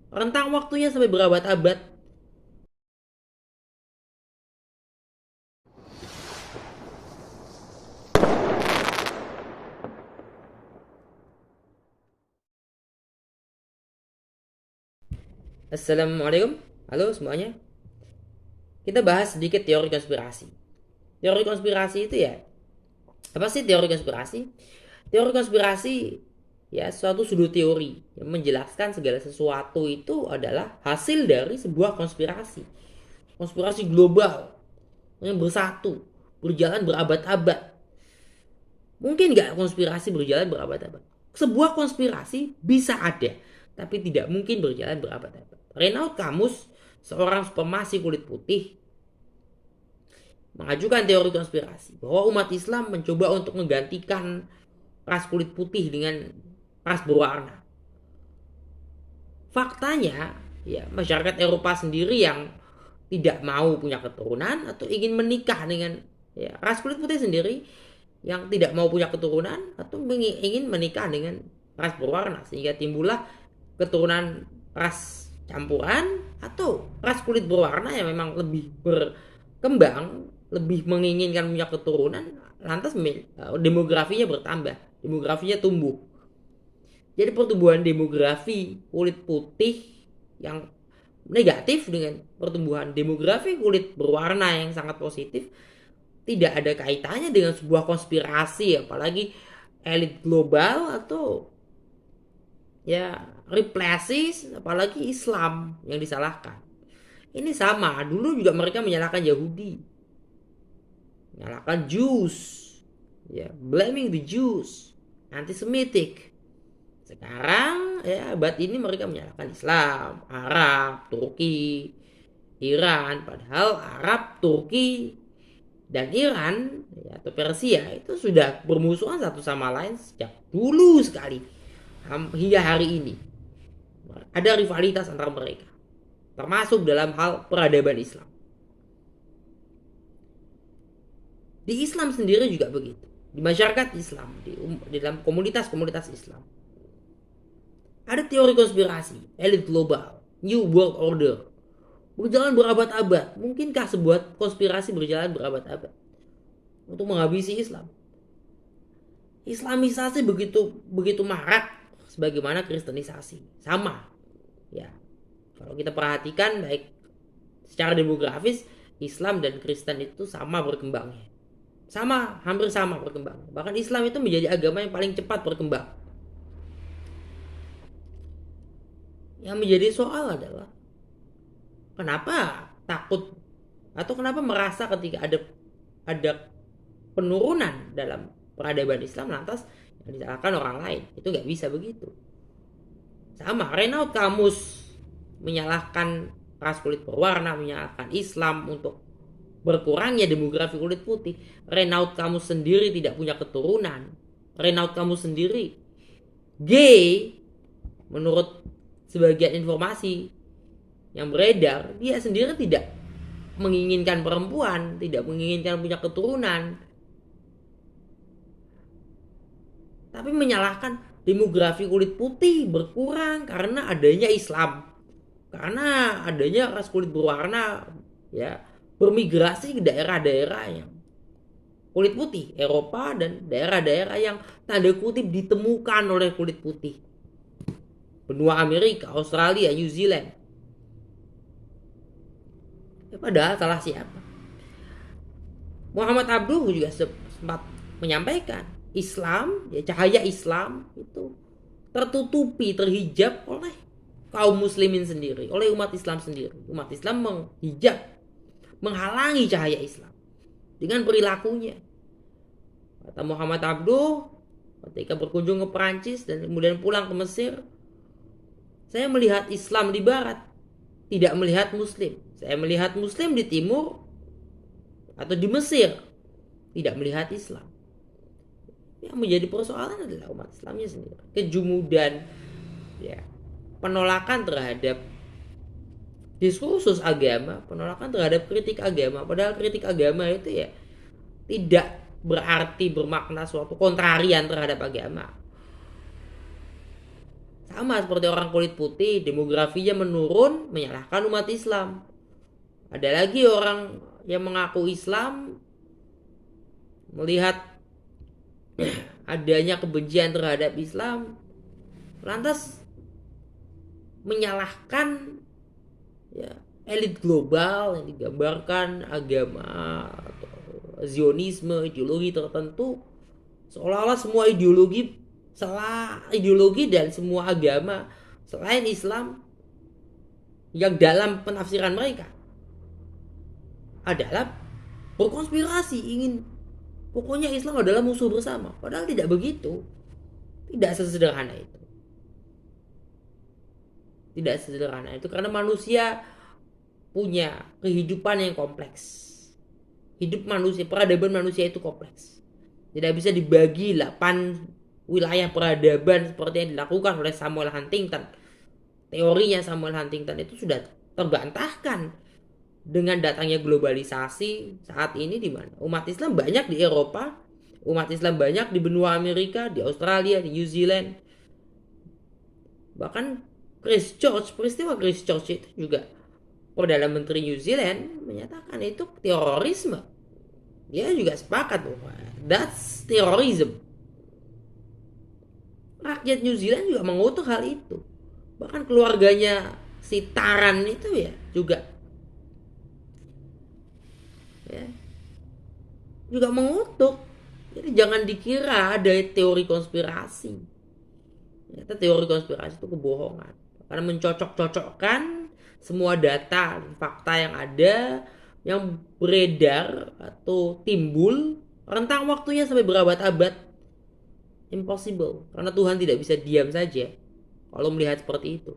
Rentang waktunya sampai berabad-abad. Assalamualaikum. Halo semuanya. Kita bahas sedikit teori konspirasi. Teori konspirasi itu ya, apa sih teori konspirasi? Teori konspirasi ya suatu sudut teori yang menjelaskan segala sesuatu itu adalah hasil dari sebuah konspirasi. Konspirasi global yang bersatu, berjalan berabad-abad. Mungkin nggak konspirasi berjalan berabad-abad? Sebuah konspirasi bisa ada, tapi tidak mungkin berjalan berabad-abad. Reinhard Camus, seorang supremasi kulit putih, mengajukan teori konspirasi bahwa umat Islam mencoba untuk menggantikan ras kulit putih dengan ras berwarna. Faktanya, ya masyarakat Eropa sendiri yang tidak mau punya keturunan atau ingin menikah dengan ya, ras kulit putih sendiri yang tidak mau punya keturunan atau ingin menikah dengan ras berwarna, sehingga timbullah keturunan ras campuran atau ras kulit berwarna yang memang lebih berkembang, lebih menginginkan punya keturunan, lantas demografinya bertambah, demografinya tumbuh. Jadi pertumbuhan demografi kulit putih yang negatif dengan pertumbuhan demografi kulit berwarna yang sangat positif tidak ada kaitannya dengan sebuah konspirasi, apalagi elit global atau ya replasis, apalagi Islam yang disalahkan. Ini sama, dulu juga mereka menyalahkan Yahudi, menyalahkan Jews, ya blaming the Jews, antisemitik. Sekarang ya abad ini mereka menyalahkan Islam, Arab, Turki, Iran. Padahal Arab, Turki, dan Iran ya, atau Persia itu sudah bermusuhan satu sama lain sejak dulu sekali hingga hari ini. Ada rivalitas antara mereka, termasuk dalam hal peradaban Islam. Di Islam sendiri juga begitu. Di masyarakat Islam, di dalam komunitas-komunitas Islam, ada teori konspirasi, elit global, New World Order, berjalan berabad-abad. Mungkinkah sebuah konspirasi berjalan berabad-abad untuk menghabisi Islam? Islamisasi begitu begitu marak sebagaimana kristenisasi. Sama. Ya. Kalau kita perhatikan baik secara demografis, Islam dan Kristen itu sama berkembangnya. Sama, hampir sama berkembang. Bahkan Islam itu menjadi agama yang paling cepat berkembang. Yang menjadi soal adalah kenapa takut atau kenapa merasa ketika ada penurunan dalam peradaban Islam lantas yang disalahkan orang lain. Itu nggak bisa begitu. Sama, Reinhard Camus menyalahkan ras kulit berwarna, menyalahkan Islam untuk berkurangnya demografi kulit putih. Reinhard Camus sendiri tidak punya keturunan. Reinhard Camus sendiri gay menurut sebagian informasi yang beredar. Dia sendiri tidak menginginkan perempuan, tidak menginginkan punya keturunan, tapi menyalahkan demografi kulit putih berkurang karena adanya Islam, karena adanya ras kulit berwarna ya bermigrasi ke daerah-daerah yang kulit putih, Eropa dan daerah-daerah yang tanda kutip ditemukan oleh kulit putih, benua Amerika, Australia, New Zealand. Ya, padahal salah siapa? Muhammad Abduh juga sempat menyampaikan Islam, ya cahaya Islam itu tertutupi, terhijab oleh kaum muslimin sendiri, oleh umat Islam sendiri. Umat Islam menghijab, menghalangi cahaya Islam dengan perilakunya. Kata Muhammad Abduh ketika berkunjung ke Perancis dan kemudian pulang ke Mesir, saya melihat Islam di barat, tidak melihat muslim. Saya melihat muslim di timur atau di Mesir, tidak melihat Islam. Yang menjadi persoalan adalah umat Islamnya sendiri. Kejumudan, ya, penolakan terhadap diskursus agama, penolakan terhadap kritik agama. Padahal kritik agama itu ya tidak berarti bermakna suatu kontrarian terhadap agama. sama seperti orang kulit putih, demografinya menurun, menyalahkan umat Islam. Ada lagi orang yang mengaku Islam, melihat adanya kebencian terhadap Islam, lantas menyalahkan ya, elit global yang digambarkan agama atau Zionisme, ideologi tertentu, seolah-olah semua ideologi dan semua agama selain Islam yang dalam penafsiran mereka adalah berkonspirasi, ingin pokoknya Islam adalah musuh bersama. Padahal tidak begitu. Tidak sesederhana itu. Tidak sesederhana itu karena manusia punya kehidupan yang kompleks. Hidup manusia, peradaban manusia itu kompleks. Tidak bisa dibagi 8 wilayah peradaban seperti yang dilakukan oleh Samuel Huntington. Teorinya Samuel Huntington itu sudah terbantahkan dengan datangnya globalisasi saat ini, di mana umat Islam banyak di Eropa, umat Islam banyak di benua Amerika, di Australia, di New Zealand. Bahkan peristiwa Christchurch itu juga Perdana Menteri New Zealand menyatakan itu terorisme. Dia juga sepakat bahwa that's terrorism. Rakyat New Zealand juga mengutuk hal itu. Bahkan keluarganya si Taran itu ya juga mengutuk. Jadi jangan dikira ada teori konspirasi. Ternyata teori konspirasi itu kebohongan. Karena mencocok-cocokkan semua data dan fakta yang ada, yang beredar atau timbul, rentang waktunya sampai berabad-abad. Impossible. Karena Tuhan tidak bisa diam saja kalau melihat seperti itu.